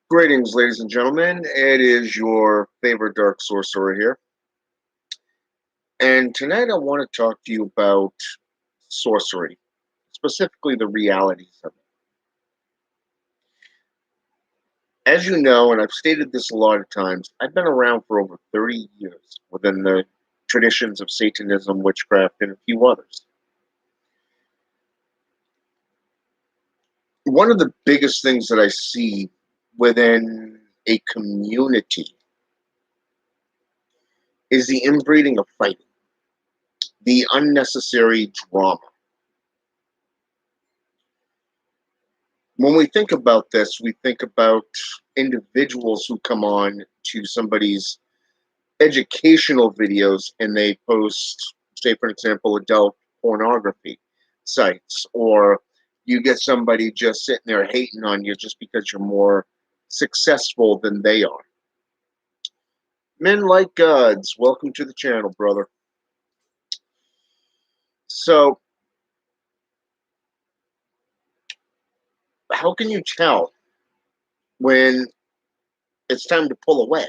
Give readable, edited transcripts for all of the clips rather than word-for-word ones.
Greetings, ladies and gentlemen. It is your favorite dark sorcerer here. And tonight I want to talk to you about sorcery, specifically the realities of it. As you know, and I've stated this a lot of times, I've been around for over 30 years within the traditions of Satanism, witchcraft, and a few others. One of the biggest things that I see within a community is the inbreeding of fighting, the unnecessary drama. When we think about this, we think about individuals who come on to somebody's educational videos and they post, say, for example, adult pornography sites, or you get somebody just sitting there hating on you just because you're more successful than they are. Men like gods, welcome to the channel, brother. So, how can you tell when it's time to pull away?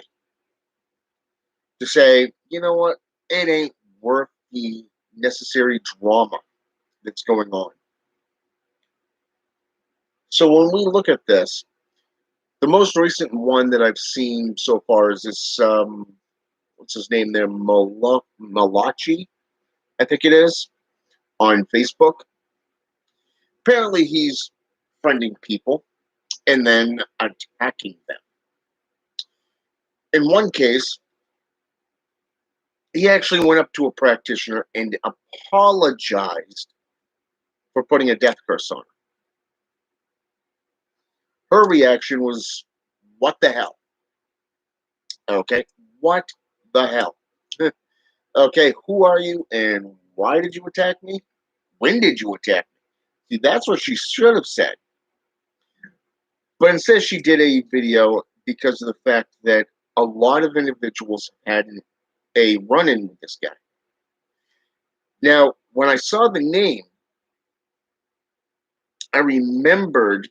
To say, you know what, it ain't worth the necessary drama that's going on. So when we look at this, the most recent one that I've seen so far is this, what's his name there, Malachi, I think it is, on Facebook. Apparently he's friending people and then attacking them. In one case, he actually went up to a practitioner and apologized for putting a death curse on her. Her reaction was, what the hell? Okay, what the hell? Okay, who are you and why did you attack me? When did you attack me? See, that's what she should have said. But instead, she did a video because of the fact that a lot of individuals had a run in with this guy. Now, when I saw the name, I remembered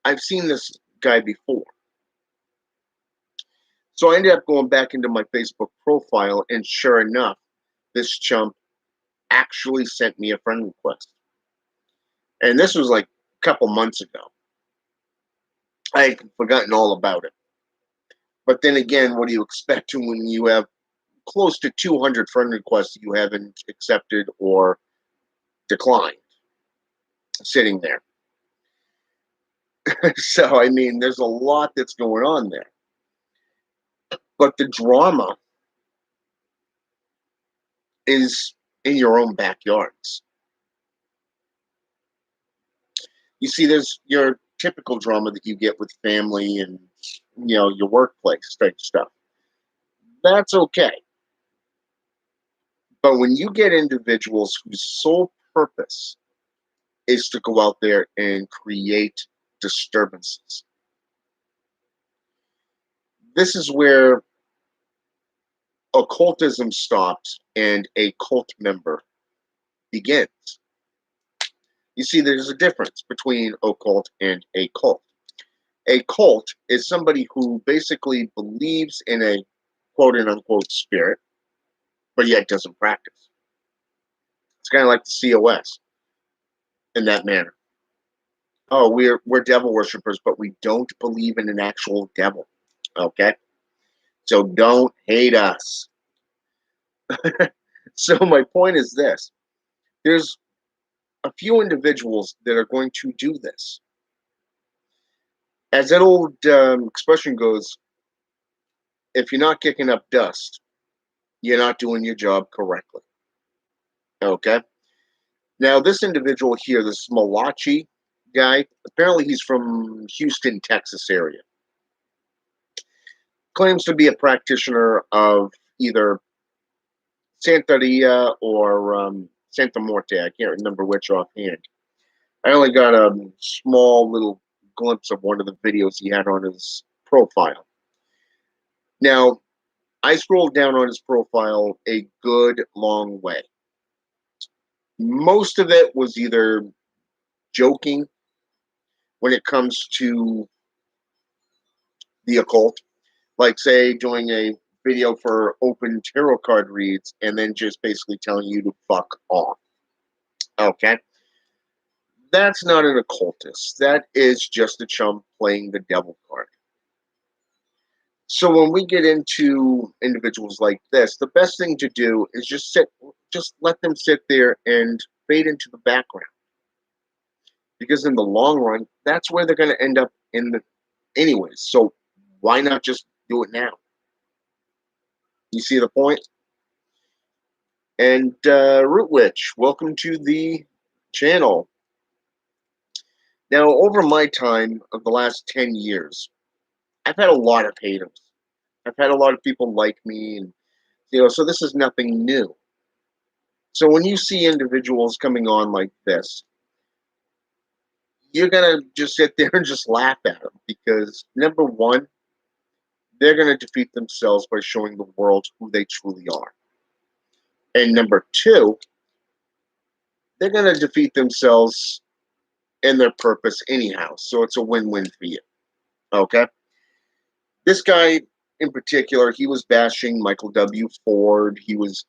I've seen this guy before. So I ended up going back into my Facebook profile, and sure enough, this chump actually sent me a friend request. And this was like a couple months ago. I had forgotten all about it. But then again, what do you expect when you have close to 200 friend requests you haven't accepted or declined sitting there? So, I mean, there's a lot that's going on there. But the drama is in your own backyards. You see, there's your typical drama that you get with family and, your workplace type stuff. That's okay. But when you get individuals whose sole purpose is to go out there and create disturbances, this is where occultism stops and a cult member begins. You see, there's a difference between occult and a cult. A cult is somebody who basically believes in a quote unquote spirit, but yet doesn't practice. It's kind of like the COS in that manner. Oh, we're devil worshippers, but we don't believe in an actual devil. Okay? So don't hate us. So my point is this. There's a few individuals that are going to do this. As that old expression goes, if you're not kicking up dust, you're not doing your job correctly. Okay? Now, this individual here, this Malachi guy, apparently he's from Houston, Texas area. Claims to be a practitioner of either Santeria or Santa Morte. I can't remember which offhand. I only got a small little glimpse of one of the videos he had on his profile. Now, I scrolled down on his profile a good long way. Most of it was either joking when it comes to the occult, like say doing a video for open tarot card reads and then just basically telling you to fuck off. Okay? That's not an occultist. That is just a chump playing the devil card. So when we get into individuals like this, the best thing to do is just let them sit there and fade into the background. Because in the long run, that's where they're going to end up in the anyways. So why not just do it now? You see the point? And Root Witch, welcome to the channel. Now, over my time of the last 10 years, I've had a lot of haters. I've had a lot of people like me, and so this is nothing new. So when you see individuals coming on like this, you're gonna just sit there and just laugh at them because number one, they're gonna defeat themselves by showing the world who they truly are, and number two, they're gonna defeat themselves in their purpose anyhow. So it's a win-win for you. Okay. This guy in particular, he was bashing Michael W. Ford. He was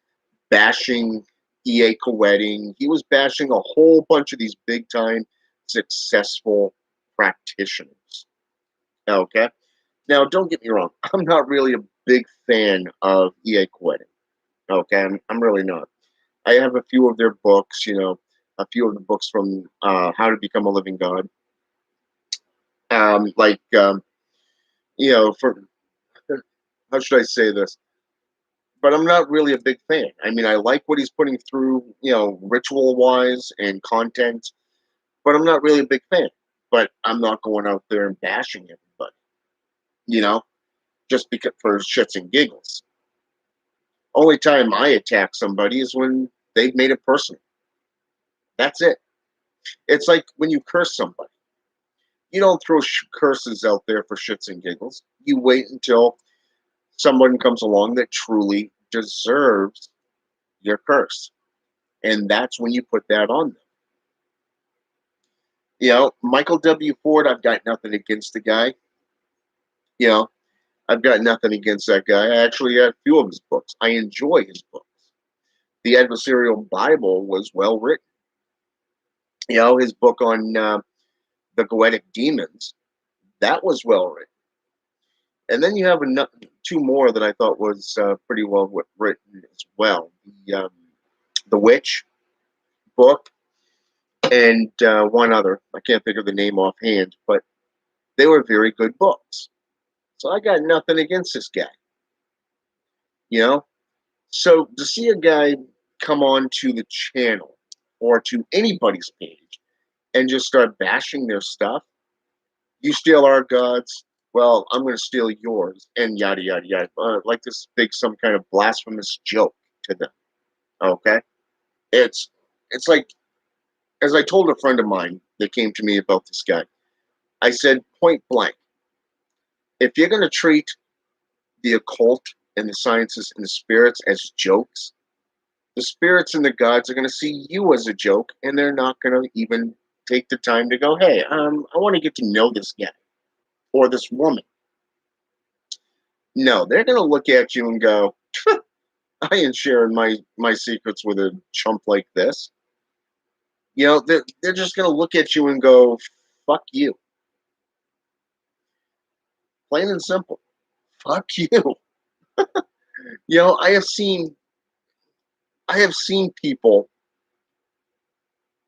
bashing E.A. Koetting. He was bashing a whole bunch of these big time successful practitioners. Okay. Now, don't get me wrong. I'm not really a big fan of E.A. Koetting. Okay. I'm really not. I have a few of their books, a few of the books from How to Become a Living God. Like, for how should I say this? But I'm not really a big fan. I mean, I like what he's putting through, ritual wise and content, but I'm not really a big fan. But I'm not going out there and bashing everybody, you know, just because for shits and giggles. Only time I attack somebody is when they've made it personal. That's it. It's like when you curse somebody. You don't throw curses out there for shits and giggles. You wait until someone comes along that truly deserves your curse. And that's when you put that on them. Michael W. Ford, I've got nothing against the guy. You know, I've got nothing against that guy. I actually got a few of his books. I enjoy his books. The Adversarial Bible was well written. His book on the Goetic demons, that was well written. And then you have two more that I thought was pretty well written as well. The Witch book and one other. I can't think of the name offhand, but they were very good books. So I got nothing against this guy. So to see a guy come on to the channel or to anybody's page and just start bashing their stuff, you steal our gods, well, I'm going to steal yours, and yada, yada, yada. Like this big, some kind of blasphemous joke to them. Okay? It's like, as I told a friend of mine that came to me about this guy, I said point blank, if you're going to treat the occult and the sciences and the spirits as jokes, the spirits and the gods are going to see you as a joke, and they're not going to even take the time to go, hey, I want to get to know this guy or this woman. No, they're going to look at you and go, I ain't sharing my secrets with a chump like this. They're just going to look at you and go, fuck you. Plain and simple. Fuck you. I have seen people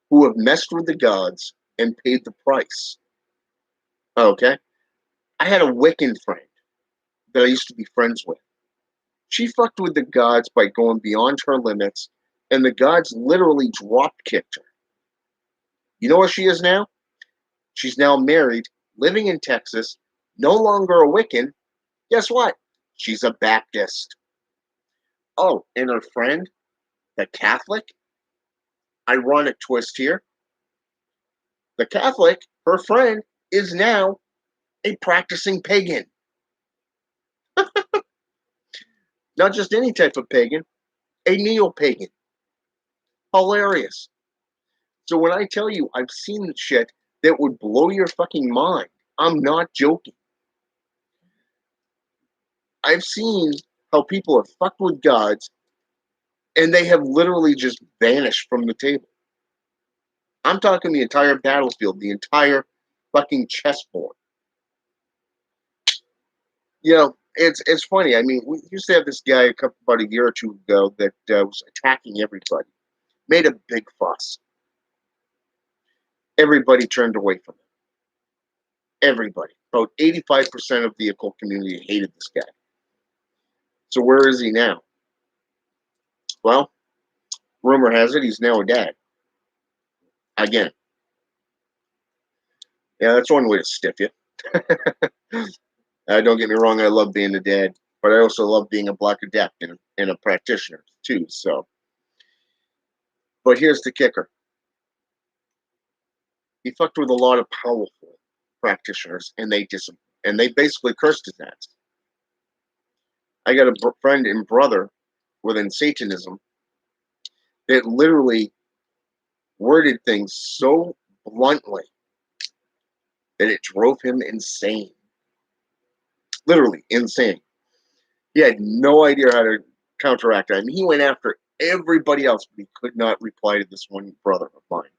who have messed with the gods and paid the price. Okay? I had a Wiccan friend that I used to be friends with. She fucked with the gods by going beyond her limits, and the gods literally drop kicked her. You know where she is now? She's now married, living in Texas, no longer a Wiccan. Guess what? She's a Baptist. Oh, and her friend, the Catholic, ironic twist here. The Catholic, her friend, is now a practicing pagan. Not just any type of pagan, a neo-pagan. Hilarious. So when I tell you I've seen shit that would blow your fucking mind, I'm not joking. I've seen how people have fucked with gods and they have literally just vanished from the table. I'm talking the entire battlefield, the entire fucking chessboard. You know, it's funny. I mean, we used to have this guy about a year or two ago that was attacking everybody, made a big fuss. Everybody turned away from him. Everybody. About 85% of the occult community hated this guy. So where is he now? Well, rumor has it he's now a dad. Again. Yeah, that's one way to stiff you. Don't get me wrong, I love being a dad, but I also love being a black adept and a practitioner too. So, but here's the kicker: he fucked with a lot of powerful practitioners, and they basically cursed his ass. I got a friend and brother within Satanism that literally worded things so bluntly that it drove him insane. Literally insane. He had no idea how to counteract it. I mean, he went after everybody else, but he could not reply to this one brother of mine.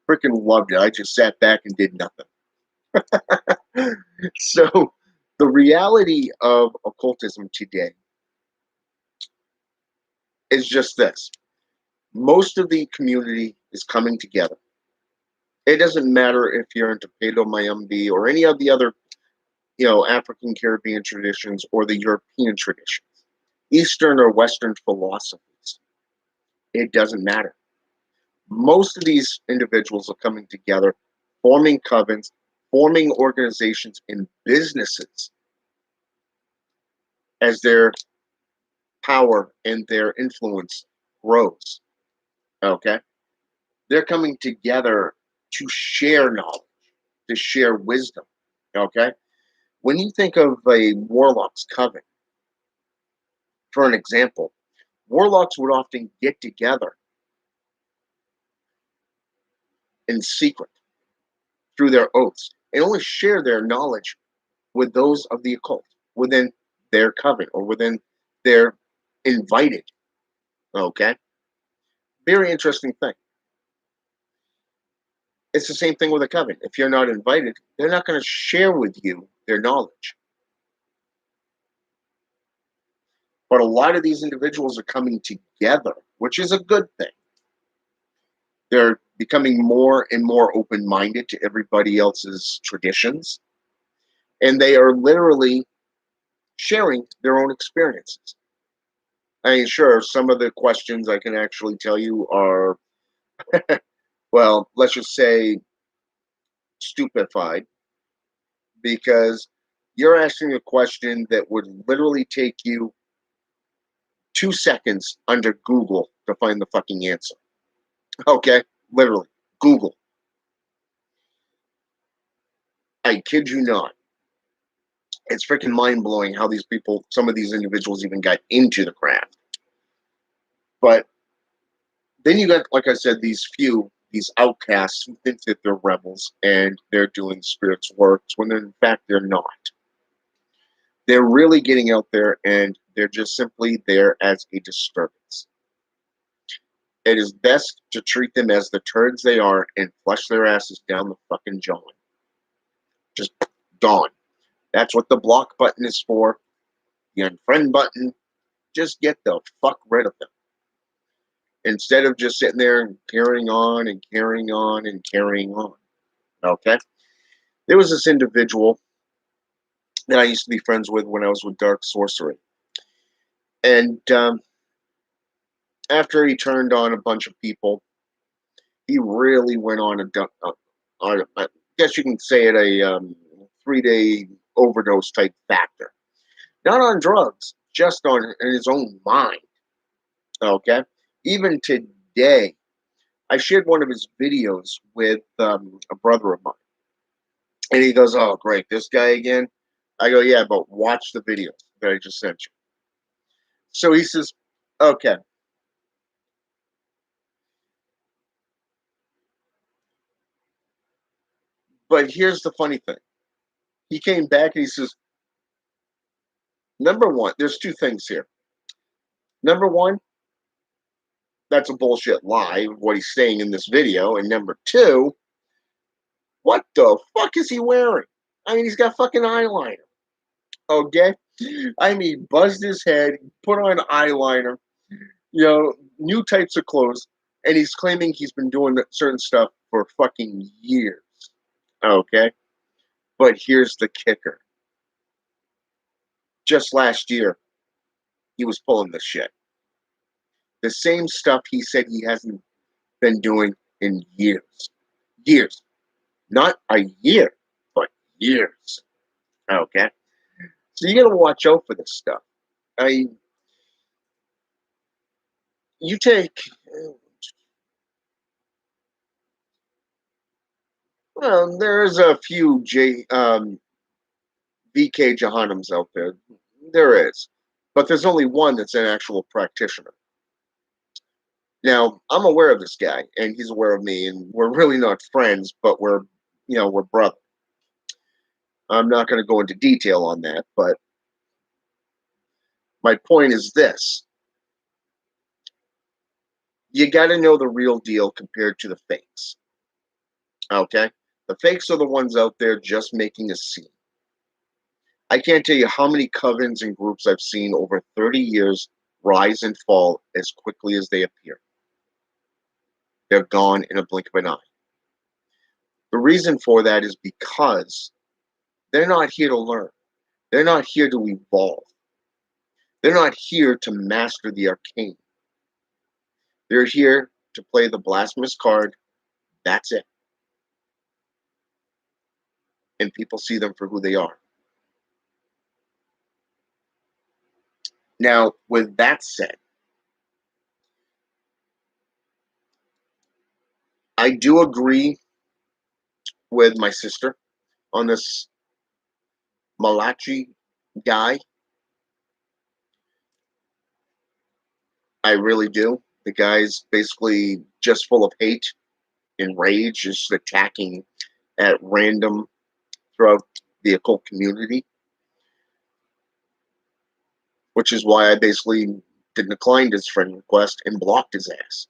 Freaking loved it. I just sat back and did nothing. So, the reality of occultism today is just this: most of the community is coming together. It doesn't matter if you're into Palo Mayumbi or any of the other, African Caribbean traditions or the European traditions, Eastern or Western philosophies. It doesn't matter. Most of these individuals are coming together, forming covens, forming organizations and businesses as their power and their influence grows. Okay? They're coming together to share knowledge, to share wisdom. Okay? When you think of a warlock's coven, for an example, warlocks would often get together in secret through their oaths and only share their knowledge with those of the occult within their coven or within their invited. Okay? Very interesting thing. It's the same thing with a coven. If you're not invited, they're not going to share with you their knowledge. But a lot of these individuals are coming together, which is a good thing. They're becoming more and more open minded to everybody else's traditions. And they are literally sharing their own experiences. I mean, sure, some of the questions I can actually tell you are, well, let's just say stupefied, because you're asking a question that would literally take you 2 seconds under Google to find the fucking answer. Okay? Literally. Google. I kid you not. It's freaking mind blowing how these people, some of these individuals, even got into the craft. But then you got, like I said, these outcasts who think that they're rebels and they're doing spirits works when in fact they're not. They're really getting out there and they're just simply there as a disturbance. It is best to treat them as the turds they are and flush their asses down the fucking jaw. Just gone. That's what the block button is for. The unfriend button. Just get the fuck rid of them. Instead of just sitting there and carrying on and carrying on and carrying on. Okay? There was this individual that I used to be friends with when I was with Dark Sorcery. And after he turned on a bunch of people, he really went on I guess you can say it, a 3-day overdose type factor. Not on drugs, just on in his own mind. Okay? Even today, I shared one of his videos with a brother of mine. And he goes, "Oh, great, this guy again?" I go, "Yeah, but watch the video that I just sent you." So he says, "Okay." But here's the funny thing. He came back and he says, Number one, there's two things here. Number one, that's a bullshit lie, what he's saying in this video. And number two, what the fuck is he wearing? I mean, he's got fucking eyeliner. Okay? I mean, buzzed his head, put on eyeliner, new types of clothes, and he's claiming he's been doing certain stuff for fucking years. Okay? But here's the kicker. Just last year, he was pulling this shit. The same stuff he said he hasn't been doing in years. Years. Not a year, but years. Okay? So you gotta watch out for this stuff. I you take well, there's a few VK Jahannams out there. There is. But there's only one that's an actual practitioner. Now, I'm aware of this guy, and he's aware of me, and we're really not friends, but we're brothers. I'm not going to go into detail on that, but my point is this. You got to know the real deal compared to the fakes. Okay? The fakes are the ones out there just making a scene. I can't tell you how many covens and groups I've seen over 30 years rise and fall as quickly as they appear. They're gone in a blink of an eye. The reason for that is because they're not here to learn. They're not here to evolve. They're not here to master the arcane. They're here to play the blasphemous card. That's it. And people see them for who they are. Now, with that said, I do agree with my sister on this Malachi guy. I really do. The guy's basically just full of hate and rage, just attacking at random throughout the occult community, which is why I basically declined his friend request and blocked his ass.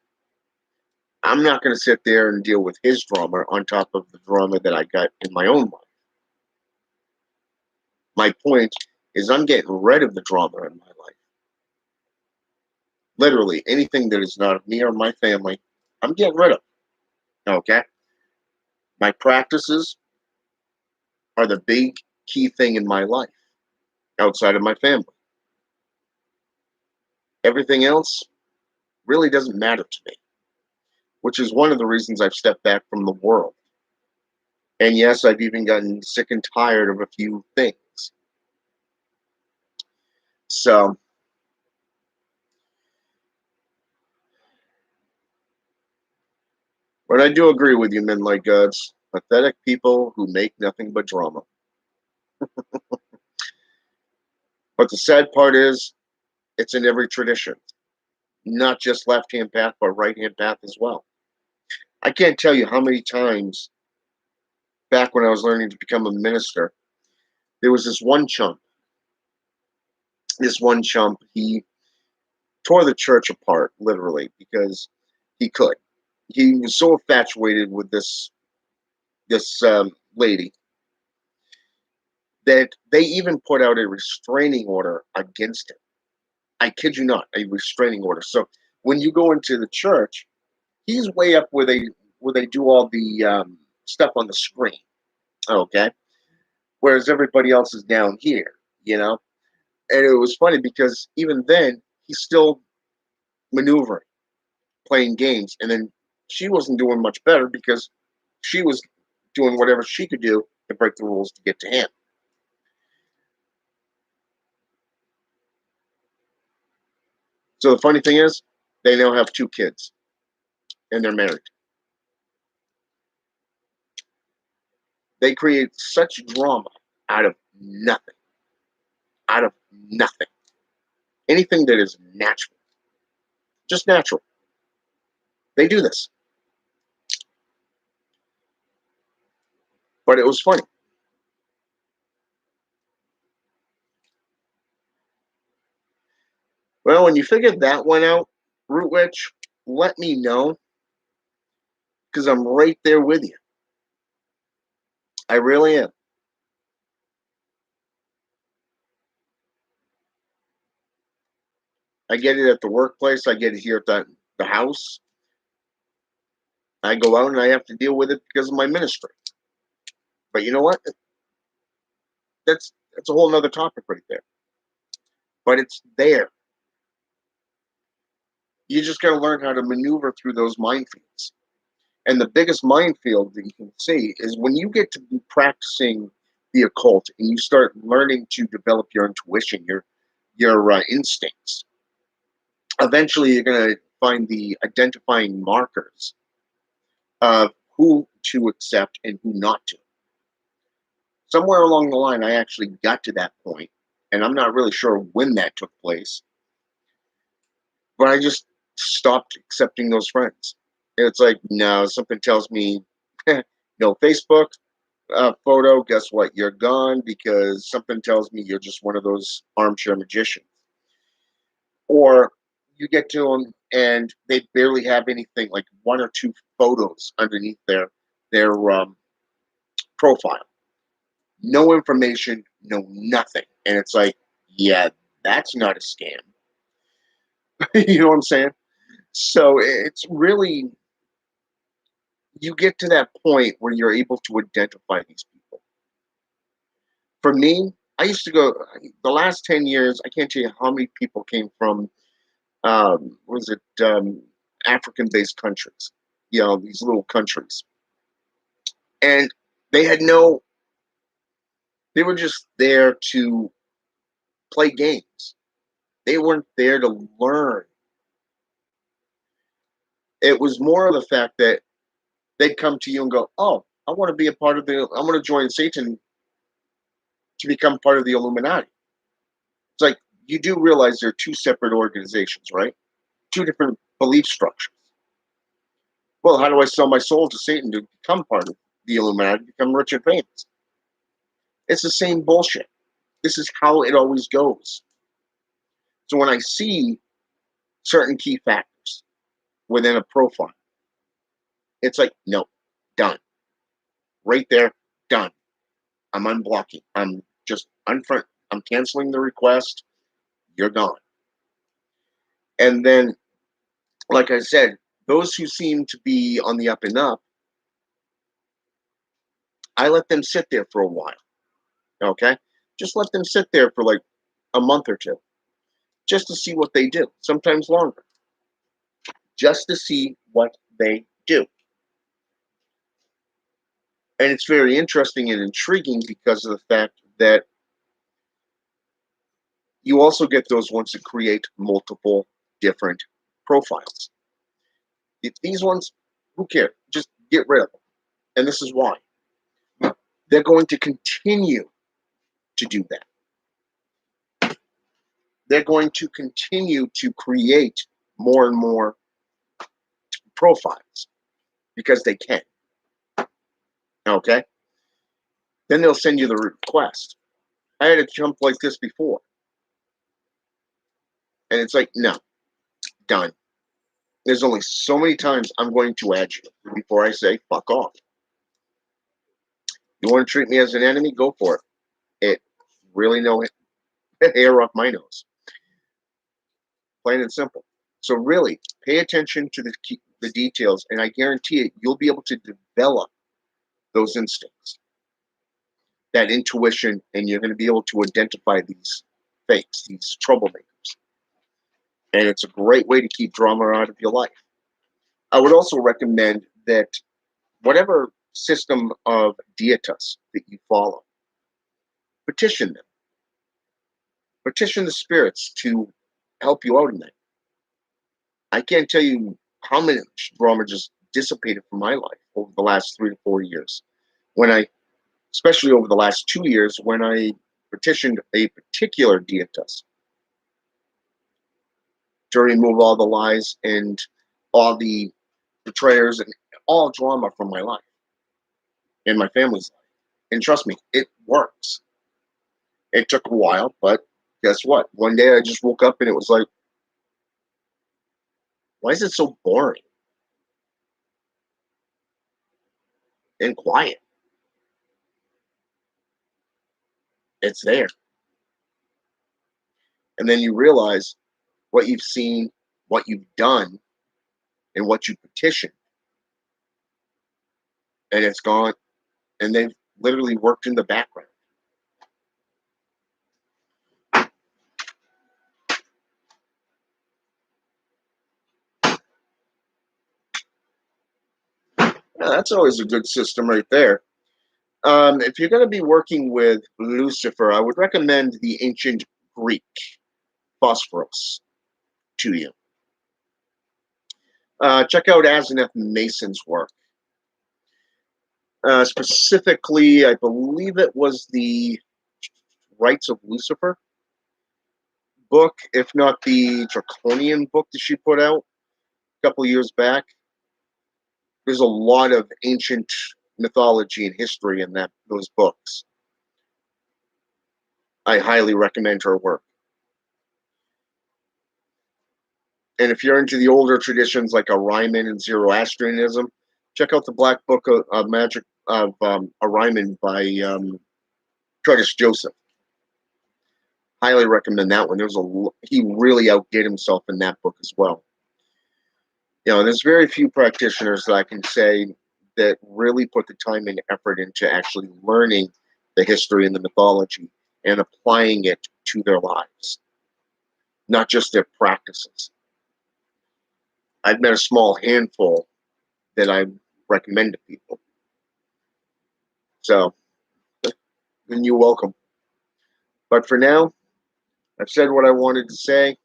I'm not going to sit there and deal with his drama on top of the drama that I got in my own life. My point is I'm getting rid of the drama in my life. Literally, anything that is not of me or my family, I'm getting rid of. Okay? My practices are the big key thing in my life outside of my family. Everything else really doesn't matter to me, which is one of the reasons I've stepped back from the world. And yes, I've even gotten sick and tired of a few things. So, but I do agree with you, men like gods. Pathetic people who make nothing but drama. But the sad part is, it's in every tradition, not just left hand path, but right hand path as well. I can't tell you how many times back when I was learning to become a minister, there was this one chump. This one chump, he tore the church apart, literally, because he could. He was so infatuated with this lady that they even put out a restraining order against him. I kid you not, a restraining order. So when you go into the church, he's way up where they do all the stuff on the screen. Okay, whereas everybody else is down here. You know, and it was funny because even then he's still maneuvering, playing games, and then she wasn't doing much better because she was doing whatever she could do to break the rules to get to him. So the funny thing is, they now have two kids, and they're married. They create such drama out of nothing. Out of nothing. Anything that is natural. Just natural. They do this. But it was funny. Well, when you figure that one out, Root Witch, let me know because I'm right there with you. I really am. I get it at the workplace. I get it here at the house. I go out and I have to deal with it because of my ministry. But you know what? That's a whole nother topic right there. But it's there. You just got to learn how to maneuver through those minefields. And the biggest minefield that you can see is when you get to be practicing the occult and you start learning to develop your intuition, your instincts. Eventually, you're going to find the identifying markers of who to accept and who not to. Somewhere along the line, I actually got to that point, and I'm not really sure when that took place, but I just stopped accepting those friends. It's like, no, something tells me, no Facebook photo, guess what? You're gone because something tells me you're just one of those armchair magicians. Or you get to them and they barely have anything, like one or two photos underneath their profile. No information, no nothing. And it's like, yeah, that's not a scam. You know what I'm saying? So it's really, you get to that point where you're able to identify these people. For me, I used to go, the last 10 years, I can't tell you how many people came from, was it African based countries, these little countries. And they had no, they were just there to play games. They weren't there to learn. It was more of the fact that they'd come to you and go, oh, I want to be a part of I want to join Satan to become part of the Illuminati. It's like, you do realize they're two separate organizations, right? Two different belief structures. Well, how do I sell my soul to Satan to become part of the Illuminati, become rich and famous? It's the same bullshit. This is how it always goes. So when I see certain key factors within a profile, it's like, no, done. Right there, done. I'm unblocking. I'm just unfront. I'm canceling the request. You're gone. And then, like I said, those who seem to be on the up and up, I let them sit there for a while. Okay? Just let them sit there for like a month or two, just to see what they do, sometimes longer, just to see what they do. And it's very interesting and intriguing because of the fact that you also get those ones that create multiple different profiles. These ones, who cares? Just get rid of them. And this is why. They're going to continue to do that. They're going to continue to create more and more profiles because they can. Okay? Then they'll send you the request. I had a jump like this before. And it's like, no, done. There's only so many times I'm going to add you before I say, fuck off. You want to treat me as an enemy? Go for it. It really no hair off my nose. Plain and simple. So really, pay attention to the details, and I guarantee it, you'll be able to develop those instincts, that intuition, and you're going to be able to identify these fakes, these troublemakers. And it's a great way to keep drama out of your life. I would also recommend that whatever system of dietas that you follow, petition them. Petition the spirits to help you out in that. I can't tell you how much drama just dissipated from my life over the last 3 to 4 years. Especially over the last 2 years, when I petitioned a particular dietas to remove all the lies and all the betrayers and all drama from my life and my family's life. And trust me, it works. It took a while, but guess what? One day I just woke up and it was like, Why is it so boring and quiet? It's there. And then you realize what you've seen, what you've done, and what you petitioned, and it's gone. And they've literally worked in the background. Yeah, that's always a good system right there. If you're going to be working with Lucifer, I would recommend the ancient Greek Phosphorus to you. Check out Asenath Mason's work. Specifically, I believe it was the Rites of Lucifer book, if not the Draconian book that she put out a couple of years back. There's a lot of ancient mythology and history in those books. I highly recommend her work. And if you're into the older traditions like Orion and Zoroastrianism, check out the Black Book of Magic of Orion by Curtis Joseph. Highly recommend that one. He really outdid himself in that book as well. You know, there's very few practitioners that I can say that really put the time and effort into actually learning the history and the mythology and applying it to their lives, not just their practices. I've met a small handful that I recommend to people. So, then you're welcome. But for now, I've said what I wanted to say.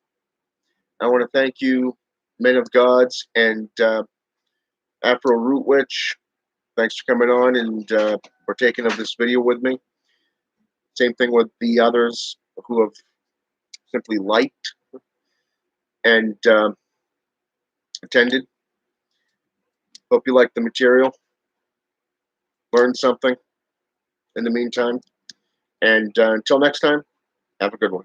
I want to thank you, men of gods, and Afro Root Witch. Thanks for coming on and partaking of this video with me. Same thing with the others who have simply liked and attended. Hope you like the material. Learn something in the meantime. And until next time, have a good one.